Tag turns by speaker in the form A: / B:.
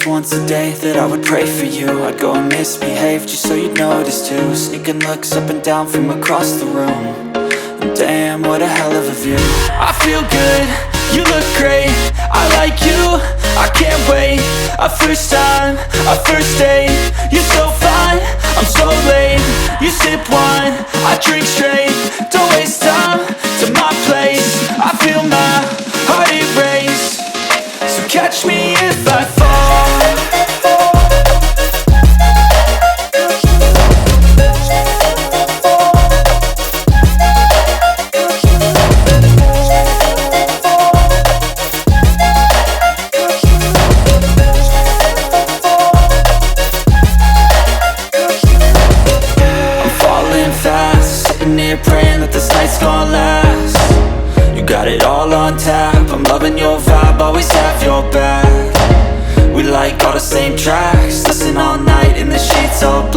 A: least once a day that I would pray for you. I'd go and misbehave just so you'd notice too. Sneaking looks up and down from across the room. And damn, what a hell of a view. I feel good, you look great, I like you, I can't wait. A first time, a first date, you're so fine, I'm so late. You sip wine, I drink straight. Don't waste time to my place. I feel my heart erase. So catch me if I fall. Praying that this night's gonna last. You got it all on tap, I'm loving your vibe, always have your back. We like all the same tracks, listen all night in the sheets all black.